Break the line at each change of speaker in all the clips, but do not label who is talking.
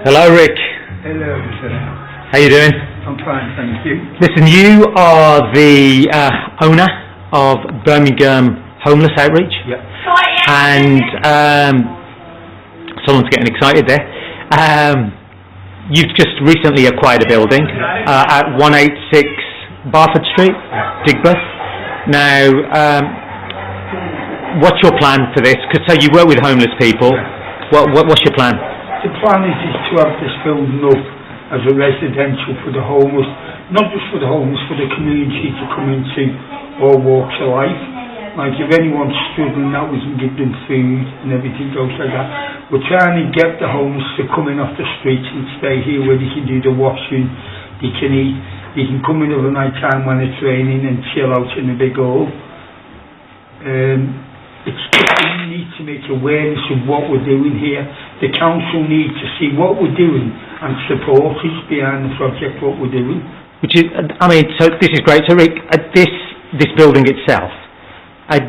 Hello, Rik.
Hello, sir.
How you doing?
I'm fine, thank you.
Listen, you are the owner of Birmingham Homeless Outreach.
Yeah.
And someone's getting excited there. You've just recently acquired a building at 186 Barford Street, Dubgasm. Now, what's your plan for this? Because so you work with homeless people. What's your plan?
The plan is to have this building up as a residential for the homeless, not just for the homeless, for the community to come into all walks of life. Like if anyone's struggling now, we can give them food and everything goes like that. We're trying to get the homeless to come in off the streets and stay here where they can do the washing, they can eat, they can come in over night time when it's raining and chill out in the big hall. We need to make awareness of what we're doing here. The council needs to see what we're doing and support us behind the project, what we're doing.
Which is, I mean, so this is great. So Rik, this building itself,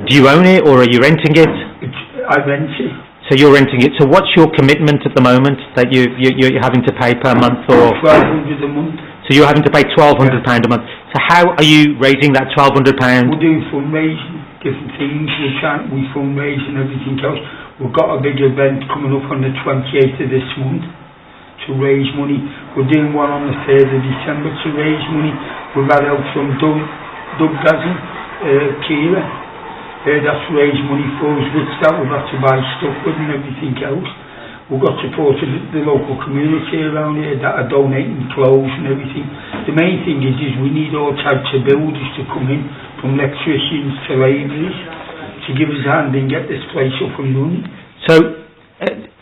do you own it or are you renting it?
I rent it.
So you're renting it. So what's your commitment at the moment that you're having to pay per month? Or
£1,200 a month.
So you're having to pay £1,200 a month. So how are you raising that £1,200?
We're doing fundraising, different things. We fundraise and everything else. We've got a big event coming up on the 28th of this month to raise money. We're doing one on the 3rd of December to raise money. We've had help from Dubgasm, Kiran. That's raised money for us, which that we've had to buy stuff with and everything else. We've got support of the local community around here that are donating clothes and everything. The main thing is we need all types of builders to come in, from electricians to labourers, to give us a hand and get this place up and running.
So,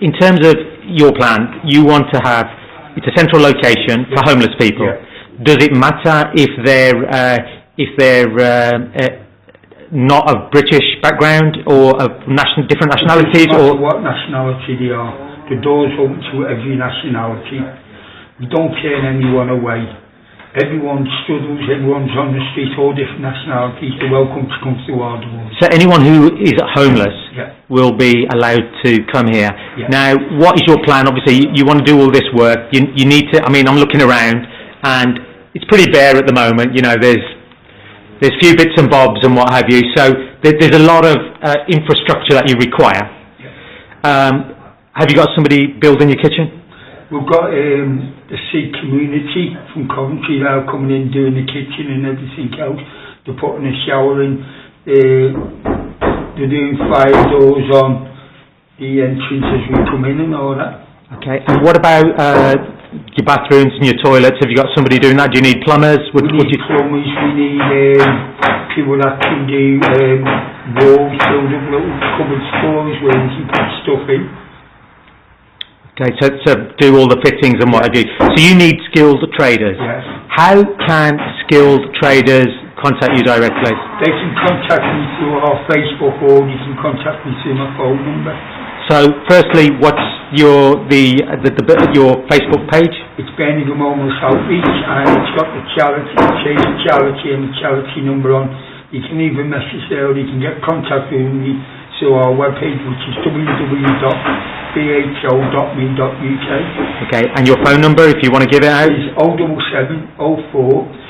in terms of your plan, you want to have, it's a central location for homeless people. Yeah. Does it matter if they're not of British background or of different nationalities?
Or what nationality they are. The door's open to every nationality. We don't turn anyone away. Everyone struggles, everyone's on the street, all different nationalities. They're welcome to come through our doors.
So anyone who is homeless will be allowed to come here. Yeah. Now, what is your plan? Obviously, you want to do all this work. You need to, I mean, I'm looking around and it's pretty bare at the moment. You know, there's few bits and bobs and what have you. So there's a lot of infrastructure that you require. Yeah. Have you got somebody building your kitchen?
We've got the Sikh community from Coventry now coming in doing the kitchen and everything else. They're putting a shower in. They're doing fire doors on the entrance as we come in and all that.
Okay. And what about your bathrooms and your toilets? Have you got somebody doing that? Do you need plumbers?
We need plumbers. We need people that can do walls, build up little cupboard stores where we can put stuff in.
Okay, so do all the fittings and what have you. So you need skilled traders.
Yes.
How can skilled traders contact you directly?
They can contact me through our Facebook or you can contact me through my phone number.
So firstly, what's your Facebook page?
It's Birmingham Homeless Outreach and it's got the charity and the charity number on. You can even message there or you can get contact with me through our webpage, which is www.bho.me.uk.
Okay, and your phone number if you want to give it out?
Is 077 04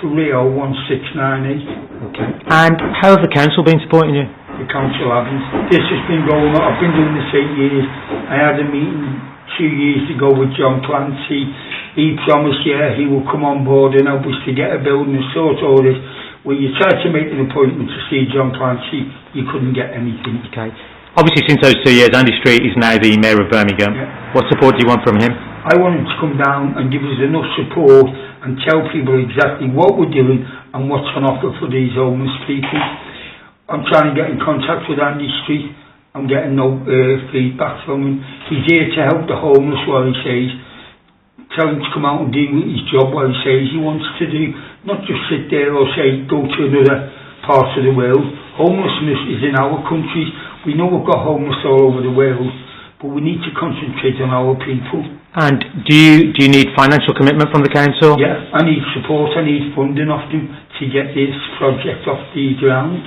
301698.
Okay. And how have the council been supporting you?
The council haven't. This has been going on. I've been doing this 8 years. I had a meeting 2 years ago with John Clancy. He promised, he will come on board and help us to get a building and sort all this. When you tried to make an appointment to see John Clancy, you couldn't get anything.
Okay. Obviously, since those 2 years, Andy Street is now the Mayor of Birmingham. Yeah. What support do you want from him?
I want him to come down and give us enough support and tell people exactly what we're doing and what's on offer for these homeless people. I'm trying to get in contact with Andy Street. I'm getting no feedback from him. He's here to help the homeless, what he says. Tell him to come out and do his job, what he says he wants to do. Not just sit there or say, go to another part of the world. Homelessness is in our countries. We know we've got homeless all over the world, but we need to concentrate on our people. And
do you need financial commitment from the council?
Yeah, I need support, I need funding off them to get this project off the ground.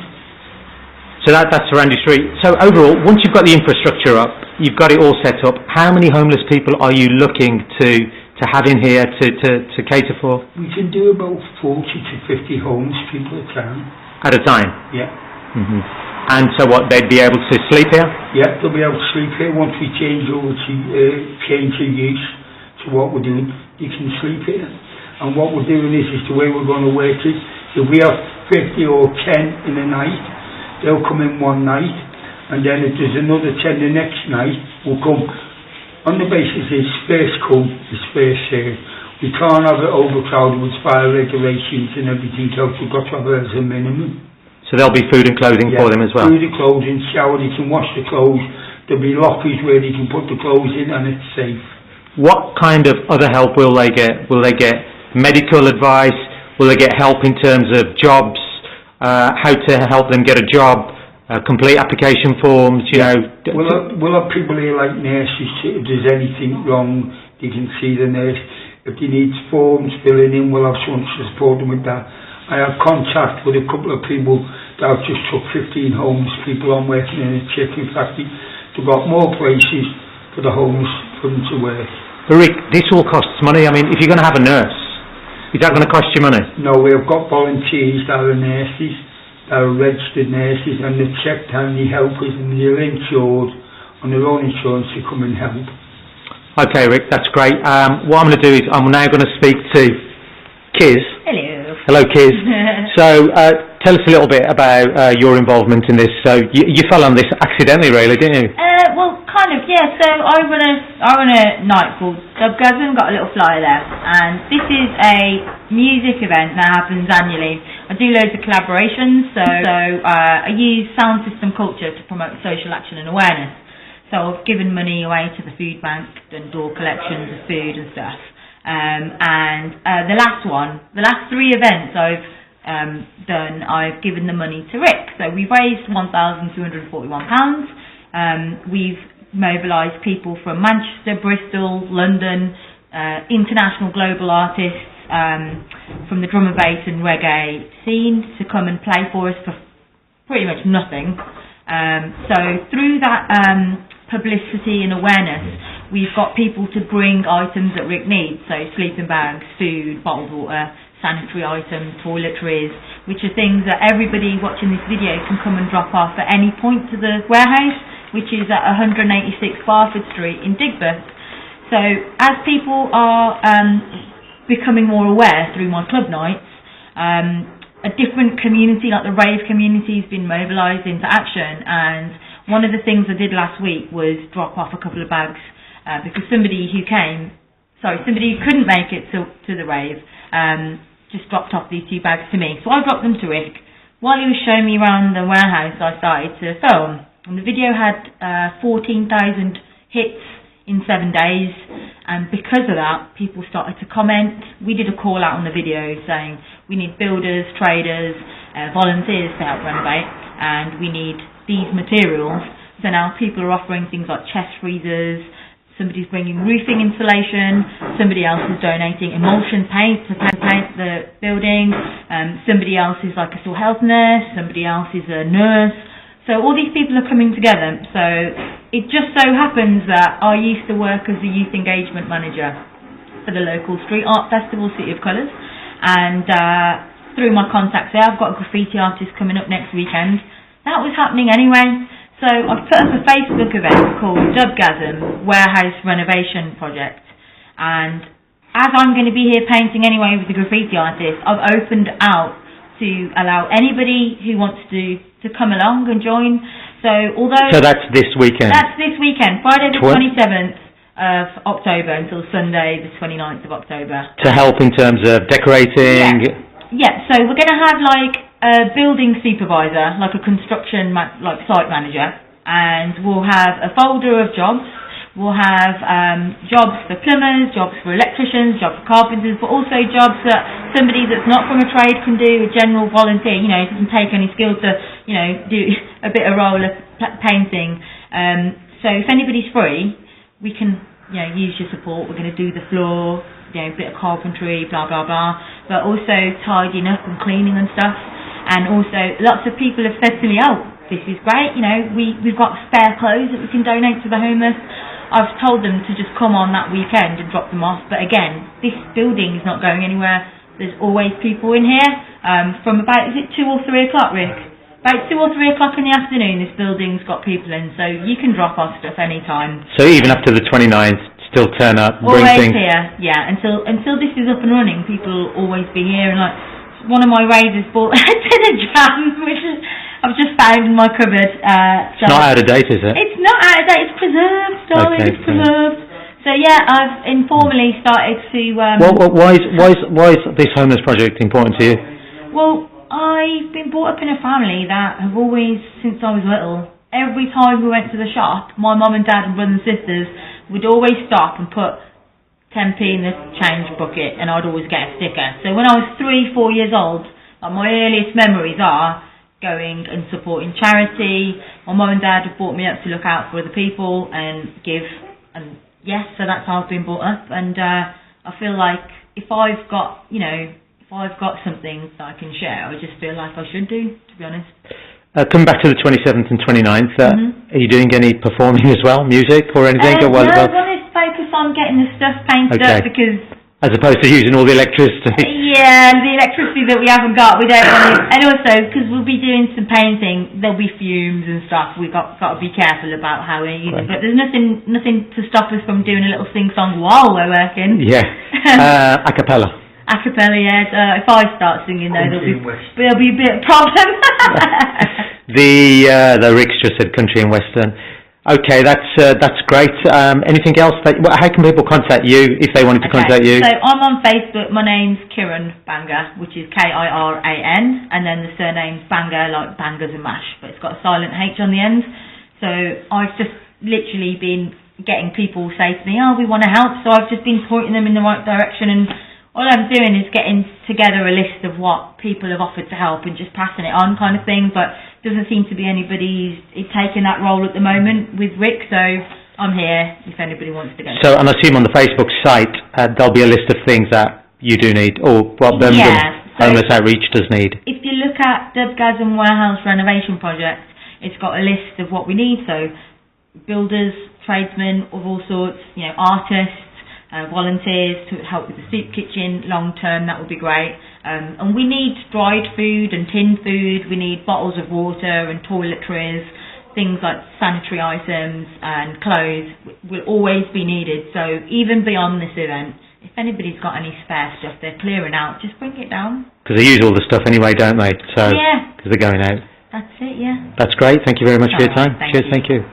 So that's around your street. So overall, once you've got the infrastructure up, you've got it all set up, how many homeless people are you looking to have in here to cater for?
We can do about 40 to 50 homeless people at a time.
At a time?
Yeah.
Mm-hmm. And so what, they'd be able to sleep here?
Yeah, they'll be able to sleep here. Once we change over to change the use to what we're doing, you can sleep here. And what we're doing is the way we're going to work it. If we have 50 or 10 in a night, they'll come in one night, and then if there's another 10 the next night, we'll come on the basis is first come is first served. We can't have it overcrowded with fire regulations and everything else. We've got to have it as a minimum.
So there'll be food and clothing for them as well?
Food and clothing, shower, they can wash the clothes, there'll be lockers where they can put the clothes in and it's safe.
What kind of other help will they get? Will they get medical advice? Will they get help in terms of jobs? How to help them get a job? Complete application forms, you know?
We'll have people here like nurses. If there's anything wrong, they can see the nurse. If they need forms filling in, we'll have someone to support them with that. I have contact with a couple of people that have just took 15 homeless people on working in a chicken factory. They've got more places for the homeless for them to work.
But Rik, this all costs money. I mean, if you're going to have a nurse, is that going to cost you money?
No, we've got volunteers that are nurses, that are registered nurses, and they're checked and they helpers, and they're insured on their own insurance to come and help.
Okay, Rik, that's great. What I'm going to do is I'm now going to speak to Kiz.
Hello.
Hello, Kiz. So, tell us a little bit about your involvement in this. So, you fell on this accidentally, really, didn't you?
Well, kind of, yeah. So, I run a night called Dubgasm, got a little flyer there, and this is a music event that happens annually. I do loads of collaborations, so I use sound system culture to promote social action and awareness. So, I've given money away to the food bank, done door collections of food and stuff. The last three events I've done, I've given the money to Rik. So we've raised £1,241. We've mobilised people from Manchester, Bristol, London, international global artists from the drum and bass and reggae scene to come and play for us for pretty much nothing. So through that publicity and awareness, we've got people to bring items that Rik needs, so sleeping bags, food, bottled water, sanitary items, toiletries, which are things that everybody watching this video can come and drop off at any point to the warehouse, which is at 186 Barford Street in Digbeth. So as people are becoming more aware through my club nights, a different community, like the rave community, has been mobilised into action, and one of the things I did last week was drop off a couple of bags because somebody who couldn't make it to the rave just dropped off these 2 bags to me. So I dropped them to Rik. While he was showing me around the warehouse, I started to film. And the video had 14,000 hits in 7 days. And because of that, people started to comment. We did a call out on the video saying we need builders, traders, volunteers to help renovate, and we need these materials. So now people are offering things like chest freezers, somebody's bringing roofing insulation, somebody else is donating emulsion paint to paint the building, somebody else is like a mental health nurse, somebody else is a nurse. So all these people are coming together. So it just so happens that I used to work as a youth engagement manager for the local street art festival, City of Colours, and through my contacts there, I've got a graffiti artist coming up next weekend. That was happening anyway. So I've put up a Facebook event called Dubgasm Warehouse Renovation Project, and as I'm going to be here painting anyway with the graffiti artist, I've opened out to allow anybody who wants to come along and join. So
that's this weekend?
That's this weekend, Friday the 27th of October until Sunday the 29th of October.
To help in terms of decorating?
Yeah, so we're going to have like a building supervisor, like a construction site manager, and we'll have a folder of jobs. We'll have jobs for plumbers, jobs for electricians, jobs for carpenters, but also jobs that somebody that's not from a trade can do, a general volunteer, doesn't take any skill to, do a bit of role of painting. So if anybody's free, we can, use your support. We're going to do the floor, a bit of carpentry, blah, blah, blah, but also tidying up and cleaning and stuff. And also, lots of people have said to me, this is great, you know, we've got spare clothes that we can donate to the homeless. I've told them to just come on that weekend and drop them off, but again, this building is not going anywhere. There's always people in here, from about, is it 2 or 3 o'clock, Rick? About 2 or 3 o'clock in the afternoon, this building's got people in, so you can drop off stuff any time.
So even up to the 29th, still turn up, bring
always
things?
Here, yeah, until this is up and running, people will always be here, and like, one of my raiders bought a tin of jam, which is, I've just found in my cupboard.
It's not out of date, is it?
It's not out of date, it's preserved, darling,
okay,
it's preserved. So yeah, I've informally started to...
why is this homeless project important to you?
Well, I've been brought up in a family that have always, since I was little, every time we went to the shop, my mum and dad and brothers and sisters would always stop and put 10p in the change bucket, and I'd always get a sticker. So when I was 3-4 years old, like my earliest memories are going and supporting charity. My mum and dad have brought me up to look out for other people and give, and yes, so that's how I've been brought up. And I feel like if I've got, you know, if I've got something that I can share, I just feel like I should do, to be honest.
Coming back to the 27th and 29th, are you doing any performing as well, music or anything?
No, I want to focus on getting the stuff painted up because...
As opposed to using all the electricity.
Yeah, the electricity that we haven't got, we don't want it. And also, because we'll be doing some painting, there'll be fumes and stuff. We've got to be careful about how we use it. But there's nothing to stop us from doing a little sing-song while we're working.
Yeah. A cappella.
A cappella, yeah. If I start singing, though, there'll be a bit of problem.
The Rick's just said country and western. Okay, that's great. Anything else? How can people contact you if they wanted to contact you?
So I'm on Facebook. My name's Kiran Bangerh, which is Kiran, and then the surname's Bangerh, like bangers and mash, but it's got a silent H on the end. So I've just literally been getting people say to me, "Oh, we want to help." So I've just been pointing them in the right direction, and all I'm doing is getting together a list of what people have offered to help and just passing it on, kind of thing. But doesn't seem to be anybody taking that role at the moment with Rik, so I'm here if anybody wants to go.
So, and I assume on the Facebook site there'll be a list of things that you do need, or what Birmingham Homeless Outreach does need.
If you look at Dubgasm Warehouse Renovation Project, it's got a list of what we need, so builders, tradesmen of all sorts, you know, artists, volunteers to help with the soup kitchen long term, that would be great. And we need dried food and tinned food, we need bottles of water and toiletries, things like sanitary items and clothes will always be needed. So even beyond this event, if anybody's got any spare stuff they're clearing out, just bring it down.
Because they use all the stuff anyway, don't they? So,
yeah.
Because they're going out.
That's it, yeah.
That's great. Thank you very much for your time.
Cheers,
thank you.